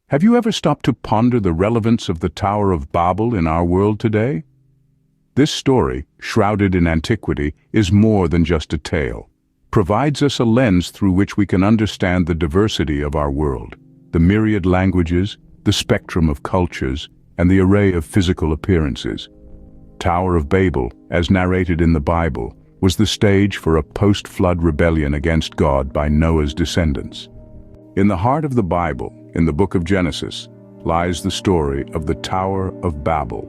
Have you ever stopped to ponder the relevance of the Tower of Babel in our world today? This story, shrouded in antiquity, is more than just a tale. Provides us a lens through which we can understand the diversity of our world, the myriad languages, the spectrum of cultures, and the array of physical appearances. Tower of Babel, as narrated in the Bible, was the stage for a post-flood rebellion against God by Noah's descendants. In the heart of the Bible, in the book of Genesis, lies the story of the Tower of Babel.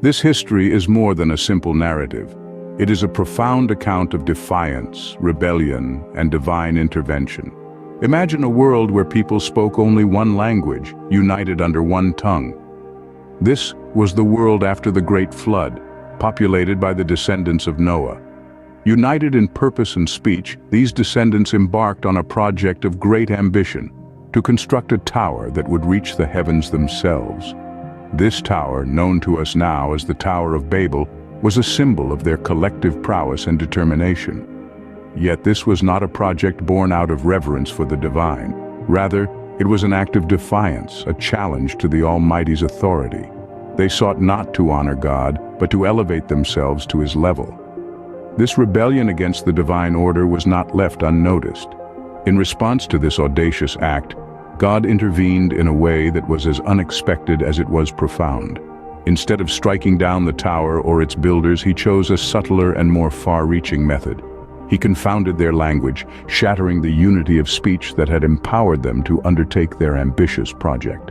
This history is more than a simple narrative. It is a profound account of defiance, rebellion, and divine intervention. Imagine a world where people spoke only one language, united under one tongue. This was the world after the Great Flood, populated by the descendants of Noah. United in purpose and speech, these descendants embarked on a project of great ambition, to construct a tower that would reach the heavens themselves. This tower, known to us now as the Tower of Babel, was a symbol of their collective prowess and determination. Yet this was not a project born out of reverence for the divine. Rather, it was an act of defiance, a challenge to the Almighty's authority. They sought not to honor God, but to elevate themselves to His level. This rebellion against the divine order was not left unnoticed. In response to this audacious act, God intervened in a way that was as unexpected as it was profound. Instead of striking down the tower or its builders, He chose a subtler and more far-reaching method. He confounded their language, shattering the unity of speech that had empowered them to undertake their ambitious project.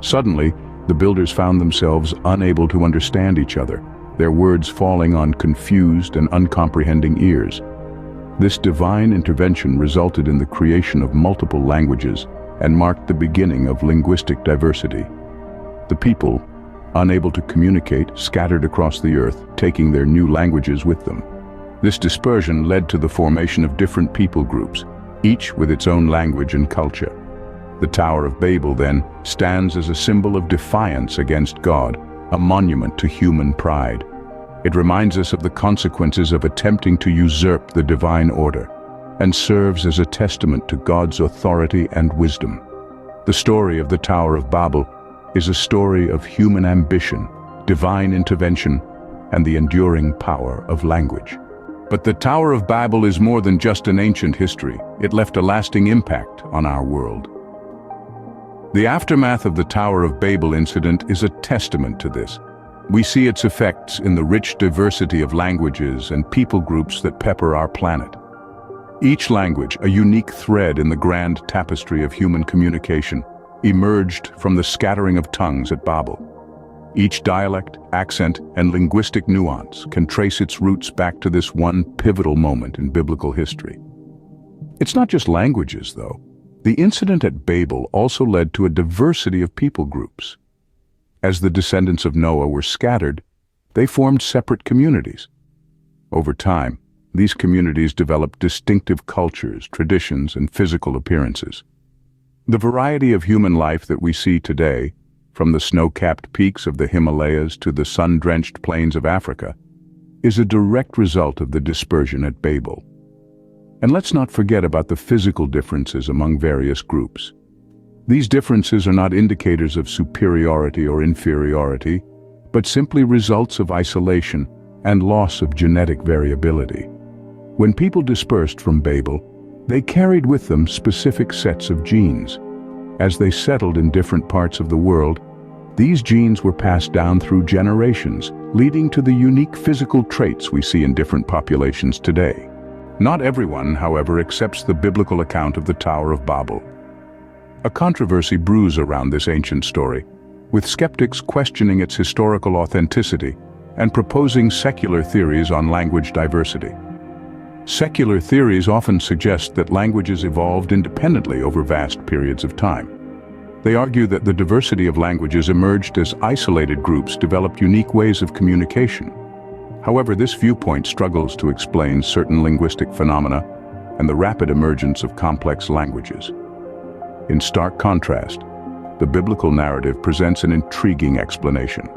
Suddenly, the builders found themselves unable to understand each other, their words falling on confused and uncomprehending ears. This divine intervention resulted in the creation of multiple languages and marked the beginning of linguistic diversity. The people, unable to communicate, scattered across the earth, taking their new languages with them. This dispersion led to the formation of different people groups, each with its own language and culture. The Tower of Babel, then, stands as a symbol of defiance against God, a monument to human pride. It reminds us of the consequences of attempting to usurp the divine order, and serves as a testament to God's authority and wisdom. The story of the Tower of Babel is a story of human ambition, divine intervention, and the enduring power of language. But the Tower of Babel is more than just an ancient history. It left a lasting impact on our world. The aftermath of the Tower of Babel incident is a testament to this. We see its effects in the rich diversity of languages and people groups that pepper our planet. Each language, a unique thread in the grand tapestry of human communication, emerged from the scattering of tongues at Babel. Each dialect, accent, and linguistic nuance can trace its roots back to this one pivotal moment in biblical history. It's not just languages, though. The incident at Babel also led to a diversity of people groups. As the descendants of Noah were scattered, they formed separate communities. Over time, these communities developed distinctive cultures, traditions, and physical appearances. The variety of human life that we see today, from the snow-capped peaks of the Himalayas to the sun-drenched plains of Africa, is a direct result of the dispersion at Babel. And let's not forget about the physical differences among various groups. These differences are not indicators of superiority or inferiority, but simply results of isolation and loss of genetic variability. When people dispersed from Babel, they carried with them specific sets of genes. As they settled in different parts of the world, these genes were passed down through generations, leading to the unique physical traits we see in different populations today. Not everyone, however, accepts the biblical account of the Tower of Babel. A controversy brews around this ancient story, with skeptics questioning its historical authenticity and proposing secular theories on language diversity. Secular theories often suggest that languages evolved independently over vast periods of time. They argue that the diversity of languages emerged as isolated groups developed unique ways of communication. However, this viewpoint struggles to explain certain linguistic phenomena and the rapid emergence of complex languages. In stark contrast, the biblical narrative presents an intriguing explanation.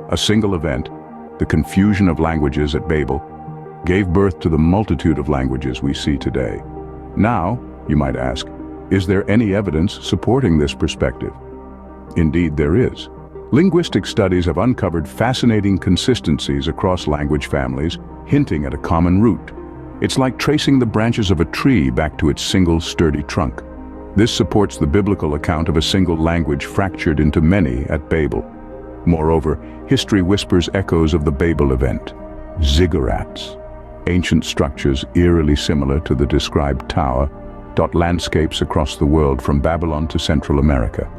A single event, the confusion of languages at Babel, gave birth to the multitude of languages we see today. Now, you might ask, Is there any evidence supporting this perspective? Indeed, there is. Linguistic studies have uncovered fascinating consistencies across language families, hinting at a common root. It's like tracing the branches of a tree back to its single sturdy trunk. This supports the biblical account of a single language fractured into many at Babel. Moreover, history whispers echoes of the Babel event. Ziggurats, ancient structures eerily similar to the described tower, dot landscapes across the world from Babylon to Central America.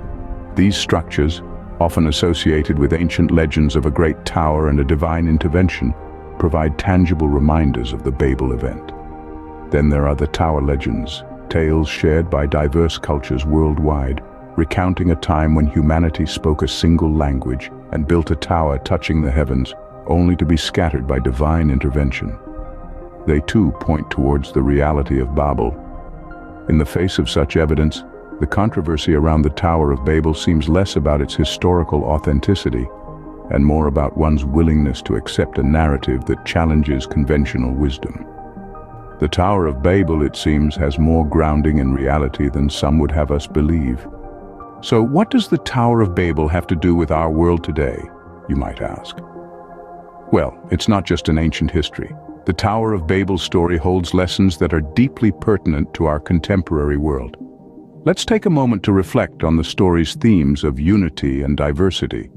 These structures, often associated with ancient legends of a great tower and a divine intervention, provide tangible reminders of the Babel event. Then there are the tower legends, tales shared by diverse cultures worldwide, recounting a time when humanity spoke a single language and built a tower touching the heavens, only to be scattered by divine intervention. They too point towards the reality of Babel. In the face of such evidence, the controversy around the Tower of Babel seems less about its historical authenticity and more about one's willingness to accept a narrative that challenges conventional wisdom. The Tower of Babel, it seems, has more grounding in reality than some would have us believe. So what does the Tower of Babel have to do with our world today, you might ask? Well, it's not just an ancient history. The Tower of Babel story holds lessons that are deeply pertinent to our contemporary world. Let's take a moment to reflect on the story's themes of unity and diversity.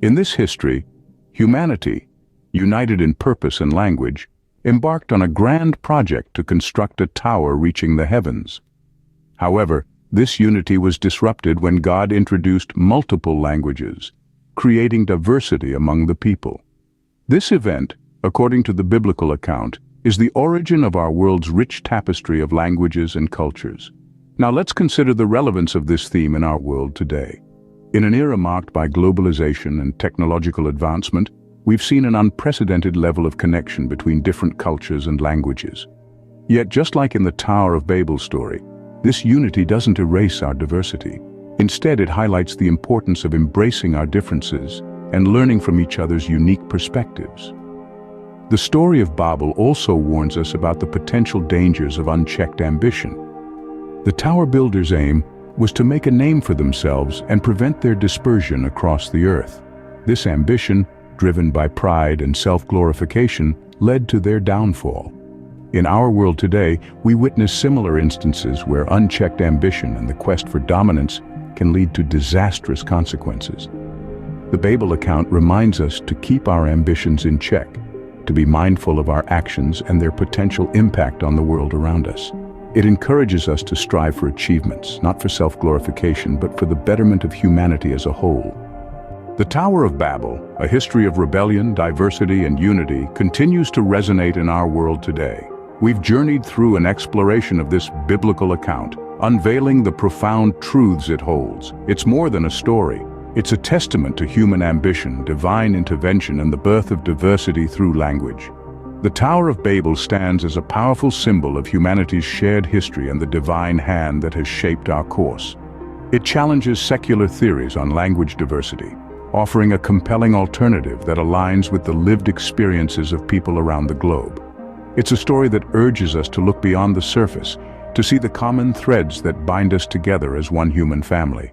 In this history, humanity, united in purpose and language, embarked on a grand project to construct a tower reaching the heavens. However, this unity was disrupted when God introduced multiple languages, creating diversity among the people. This event, according to the biblical account, is the origin of our world's rich tapestry of languages and cultures. Now let's consider the relevance of this theme in our world today. In an era marked by globalization and technological advancement, we've seen an unprecedented level of connection between different cultures and languages. Yet, just like in the Tower of Babel story, this unity doesn't erase our diversity. Instead, it highlights the importance of embracing our differences and learning from each other's unique perspectives. The story of Babel also warns us about the potential dangers of unchecked ambition. The tower builders' aim was to make a name for themselves and prevent their dispersion across the earth. This ambition, driven by pride and self-glorification, led to their downfall. In our world today, we witness similar instances where unchecked ambition and the quest for dominance can lead to disastrous consequences. The Babel account reminds us to keep our ambitions in check, to be mindful of our actions and their potential impact on the world around us. It encourages us to strive for achievements, not for self-glorification, but for the betterment of humanity as a whole. The Tower of Babel, a history of rebellion, diversity, and unity, continues to resonate in our world today. We've journeyed through an exploration of this biblical account, unveiling the profound truths it holds. It's more than a story. It's a testament to human ambition, divine intervention, and the birth of diversity through language. The Tower of Babel stands as a powerful symbol of humanity's shared history and the divine hand that has shaped our course. It challenges secular theories on language diversity, offering a compelling alternative that aligns with the lived experiences of people around the globe. It's a story that urges us to look beyond the surface, to see the common threads that bind us together as one human family.